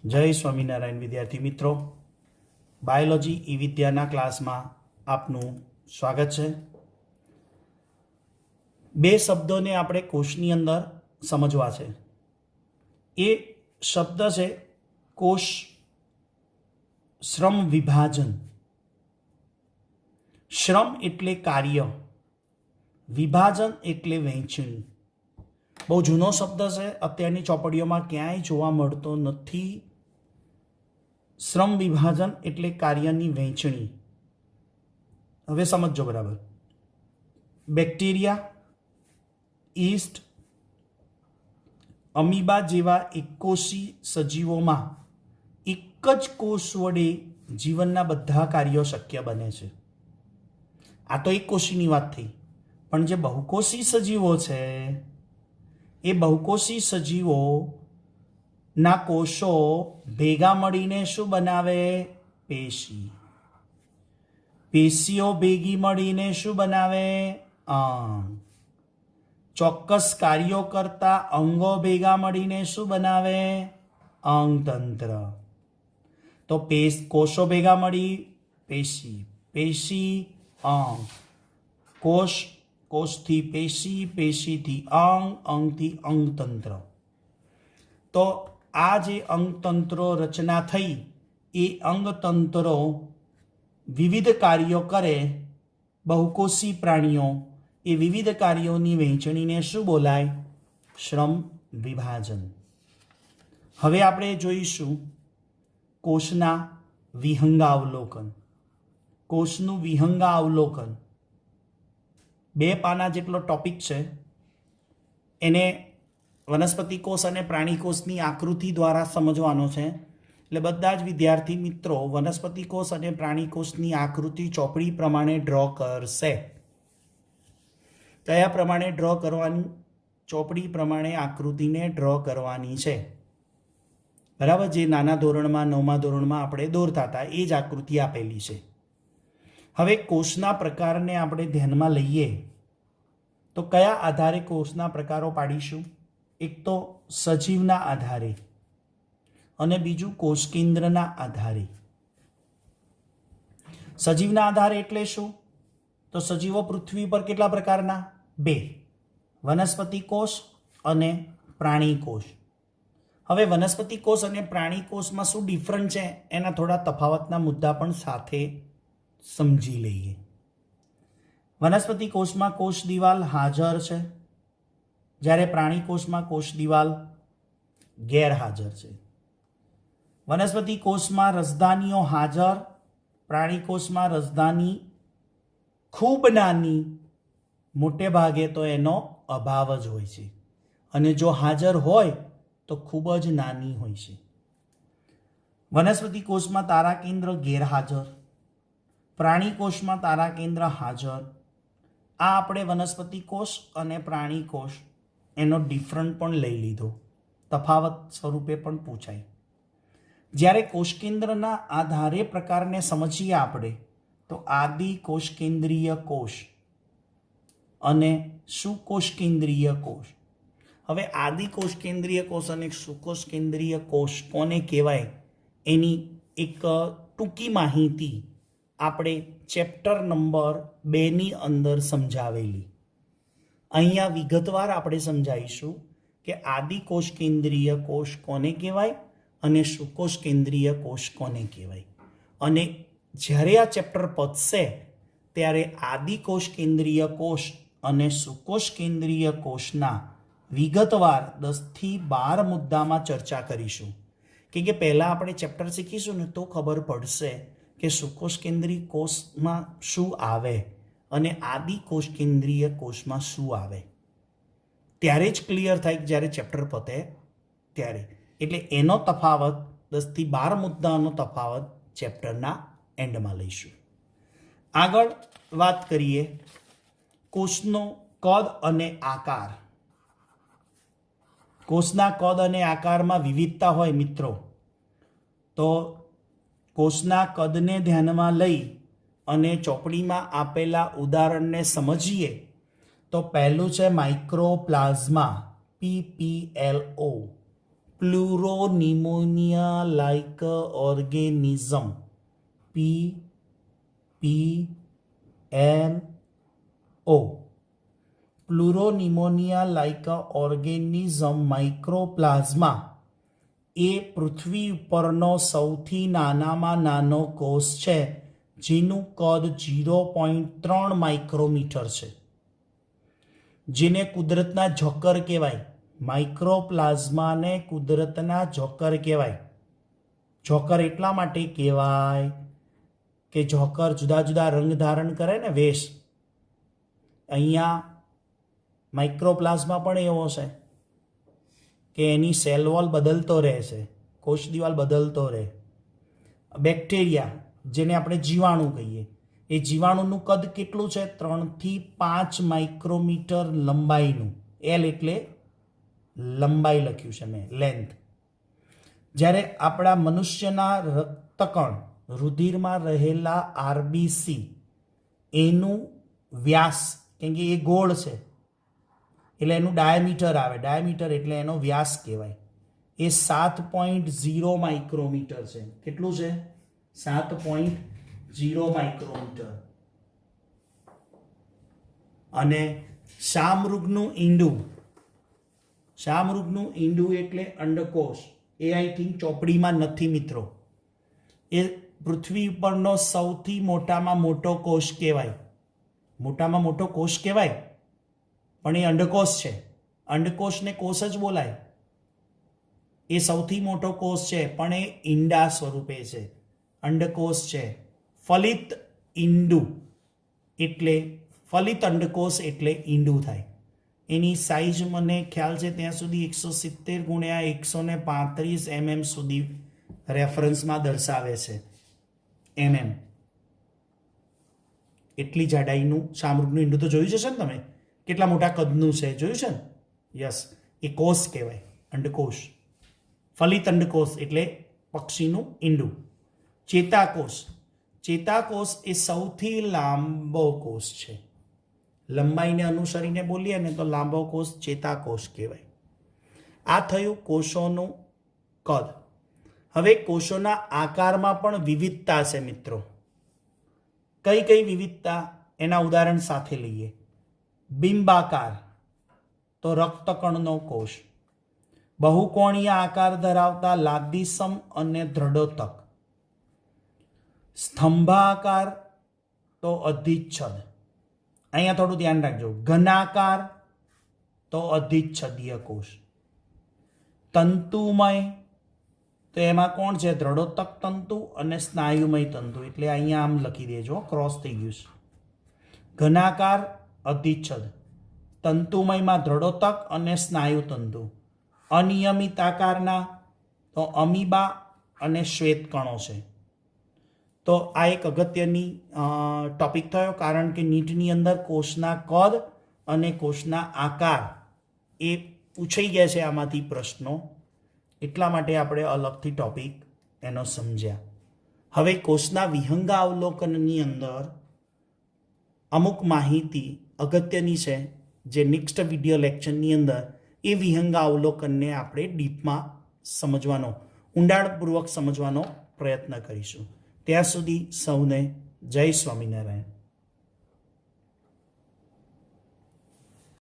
જય સ્વામિનારાયણ વિદ્યાર્થી મિત્રો, બાયોલોજી ઈ વિદ્યાના ક્લાસમાં આપનું સ્વાગત છે. બે શબ્દોને આપણે કોષની અંદર સમજવા છે. એ શબ્દ છે કોષ શ્રમ વિભાજન. શ્રમ એટલે કાર્ય, વિભાજન એટલે વહેંચણી. બહુ જૂનો શબ્દ છે, અત્યારની ચોપડીઓમાં ક્યાંય જોવા મળતો નથી. શ્રમ વિભાજન એટલે કાર્યની વહેંચણી. હવે સમજો બરાબર. બેક્ટેરિયા, ઈસ્ટ, અમીબા જેવા એકકોષી સજીવોમાં એક જ કોષ વડે જીવનના બધા કાર્યો શક્ય બને છે. આ તો એક કોષીની વાત થઈ, પણ જે બહુકોષી સજીવો છે એ બહુકોષી સજીવો ના કોષો ભેગા મળીને શું બનાવે? પેશી. પેશીઓ ભેગી મળીને શું બનાવે? અંગ. ચોક્કસ કાર્યો કરતા અંગો ભેગા મળીને શું બનાવે? અંગતંત્ર. તો કોષો ભેગા મળી પેશી, પેશી અંગ, કોષ, કોષથી પેશી, પેશીથી અંગ, અંગથી અંગતંત્ર. તો આ જે અંગતંત્રો રચના થઈ એ અંગતંત્રો વિવિધ કાર્યો કરે. બહુકોષી પ્રાણીઓ એ વિવિધ કાર્યોની વહેંચણીને શું બોલાય? શ્રમ વિભાજન. હવે આપણે જોઈશું કોષના વિહંગાવલોકન. કોષનું વિહંગાવલોકન 2 પાના જેટલો ટોપિક છે. એને વનસ્પતિ કોષ અને પ્રાણી કોષની આકૃતિ દ્વારા સમજવાનો છે. એટલે બધા જ વિદ્યાર્થી મિત્રો વનસ્પતિ કોષ અને પ્રાણી કોષની આકૃતિ ચોપડી પ્રમાણે ડ્રો કરશે. કયા પ્રમાણે ડ્રો કરવાની? ચોપડી પ્રમાણે આકૃતિને ડ્રો કરવાની છે. બરાબર? જે નાના ધોરણમાં 9મા ધોરણમાં આપણે દોરતા હતા એ જ આકૃતિ આપેલી છે. હવે કોષના પ્રકારને આપણે ધ્યાનમાં લઈએ તો કયા આધારે કોષના પ્રકારો પાડીશું? એક તો સજીવના આધારે અને બીજું કોષ કેન્દ્રના આધારે. સજીવના આધારે એટલે શું? તો સજીવો પૃથ્વી પર કેટલા પ્રકારના? 2, વનસ્પતિ કોષ અને પ્રાણી કોષ. હવે વનસ્પતિ કોષ અને પ્રાણી કોષમાં શું ડિફરન્ટ છે એના થોડા તફાવતના મુદ્દા પણ સાથે સમજી લઈએ. વનસ્પતિ કોષમાં કોષ દિવાલ હાજર છે, જ્યારે પ્રાણી કોષમાં કોષ દિવાલ ગેરહાજર છે. વનસ્પતિ કોષમાં રસધાનીઓ હાજર, પ્રાણી કોષમાં રસધાની ખૂબ નાની, મોટે ભાગે તો એનો અભાવ જ હોય છે, અને જો હાજર હોય તો ખૂબ જ નાની હોય છે. વનસ્પતિ કોષમાં તારા કેન્દ્ર ગેરહાજર, પ્રાણી કોષમાં તારા કેન્દ્ર હાજર. આ આપણે વનસ્પતિ કોષ અને પ્રાણી કોષ એનો ડિફરન્ટ પણ લઈ લીધો, તફાવત સ્વરૂપે પણ પૂછાય. જ્યારે કોષ કેન્દ્રના આધારે પ્રકારને સમજીએ આપણે તો આદિ કોષ કેન્દ્રીય કોષ અને સુકોષ કેન્દ્રીય કોષ. હવે આદિ કોષ કેન્દ્રીય કોષ અને સુકોષ કેન્દ્રીય કોષ કોને કહેવાય એની એક ટૂંકી માહિતી આપણે ચેપ્ટર નંબર 2ની અંદર સમજાવેલી. અહીંયા વિગતવાર આપણે સમજાવીશું કે આદિ કોષ કેન્દ્રીય કોષ કોને કહેવાય અને સુકોષ કેન્દ્રીય કોષ કોને કહેવાય. અને જ્યારે આ ચેપ્ટર પતશે ત્યારે આદિ કોષ કેન્દ્રીય કોષ અને સુકોષ કેન્દ્રીય કોષના વિગતવાર 10થી 12 મુદ્દામાં ચર્ચા કરીશું. કે પહેલાં આપણે ચેપ્ટર શીખીશું ને તો ખબર પડશે કે સુકોષ કેન્દ્રીય કોષમાં શું આવે અને આદિ કોષ કેન્દ્રીય કોષમાં શું આવે. ત્યારે જ ક્લિયર થાય કે જ્યારે ચેપ્ટર પતે ત્યારે. એટલે એનો તફાવત 10થી 12 મુદ્દાનો તફાવત ચેપ્ટરના એન્ડમાં લઈશું. આગળ વાત કરીએ કોષનો કદ અને આકાર. કોષના કદ અને આકારમાં વિવિધતા હોય મિત્રો, તો કોષના કદને ધ્યાનમાં લઈ અને ચોપડીમાં આપેલા ઉદાહરણને સમજીએ તો પહેલું છે mycoplasma, PPLO. Pleuropneumonia like organism PPNO pleuropneumonia like organism mycoplasma એ પૃથ્વી ઉપરનો સૌથી નાનામાં નાનો કોષ છે જેનું કદ 0.3 માઇક્રોમીટર છે, જેને કુદરતના જોકર કહેવાય. માઇક્રોપ્લાઝમાને કુદરતના જોકર કહેવાય. જોકર એટલા માટે કહેવાય કે જોકર જુદા જુદા રંગ ધારણ કરે ને વેશ. અહીંયા માઇક્રોપ્લાઝમા પણ એવો છે કે એની સેલ વોલ બદલતો રહે છે, કોષ દિવાલ બદલતો રહે. બેક્ટેરિયા જેને આપણે જીવાણુ કહીએ, એ જીવાણુનું કદ કેટલું છે? 3 થી 5 માઇક્રોમીટર લંબાઈનું. એલ એટલે લંબાઈ લખ્યું છે મેં, લેન્થ. જ્યારે આપણા મનુષ્યના રક્તકણ રુધિરમાં રહેલા આરબીસી એનું વ્યાસ, કેમ કે એ ગોળ છે એટલે એનું ડાયામીટર આવે. ડાયામીટર એટલે એનો વ્યાસ કહેવાય. એ 7.0 માઇક્રોમીટર છે. કેટલું છે? 7.0 માઇક્રોમીટર. અને શામૃગનું ઈંડું, શામૃગનું ઈંડું એટલે અંડકોષ. એ આઈ થિંક ચોપડીમાં નથી મિત્રો. એ પૃથ્વી પરનો સૌથી મોટામાં મોટો કોષ કહેવાય. મોટામાં મોટો કોષ કહેવાય પણ એ અંડકોષ છે. અંડકોષને કોષ જ બોલાય. એ સૌથી મોટો કોષ છે પણ એ ઈંડા સ્વરૂપે છે, અંડકોષ છે. ફલિત ઈંડુ એટલે ફલિત અંડકોષ એટલે ઈંડું થાય. એની સાઇઝ મને ખ્યાલ છે ત્યાં સુધી 170 ગુણ્યા 135 mm સુધી રેફરન્સમાં દર્શાવે છે. mm એટલી જાડાઈનું શામૃગનું ઈંડું તો જોયું જશે ને તમે, કેટલા મોટા કદનું છે, જોયું છે ને? યસ, એ કોષ કહેવાય, અંડકોષ. ફલિત અંડકોષ એટલે પક્ષીનું ઈંડું. ચેતાકોષ, ચેતાકોષ એ સૌથી લાંબો કોષ છે. લંબાઈને અનુસરીને બોલીએ ને તો લાંબો કોષ ચેતાકોષ કહેવાય. આ થયું કોષોનું કદ. હવે કોષોના આકારમાં પણ વિવિધતા છે મિત્રો. કઈ કઈ વિવિધતા એના ઉદાહરણ સાથે લઈએ. બિંબાકાર તો રક્તકણનો કોષ. બહુકોણીય આકાર ધરાવતા લાદીસમ અને દ્રઢોતક. સ્તંભાકાર તો અધિચ્છદ. અહીંયા થોડું ધ્યાન રાખજો. ઘનાકાર તો અધિચ્છદીય કોષ. તંતુમય તો એમાં કોણ છે? દ્રઢોતક તંતુ અને સ્નાયુમય તંતુ. એટલે અહીંયા આમ લખી દેજો, ક્રોસ થઈ ગયું છે. ઘનાકાર અધિચ્છદ, તંતુમયમાં દ્રઢોતક અને સ્નાયુ તંતુ. અનિયમિત આકારના તો અમીબા અને શ્વેતકણો છે. તો આ એક અગત્યની ટોપિક થયો, કારણ કે નીટની અંદર કોષના કદ અને કોષના આકાર એ પૂછાઈ ગયા છે આમાંથી પ્રશ્નો. એટલા માટે આપણે અલગથી ટોપિક એનો સમજ્યા. હવે કોષના વિહંગાવલોકનની અંદર અમુક માહિતી અગત્યની છે જે નેક્સ્ટ વિડીયો લેક્ચરની અંદર એ વિહંગાવલોકનને આપણે ડીપમાં સમજવાનો, ઊંડાણપૂર્વક સમજવાનો પ્રયત્ન કરીશું. ત્યાં સુધી સૌને જય સ્વામિનારાયણ.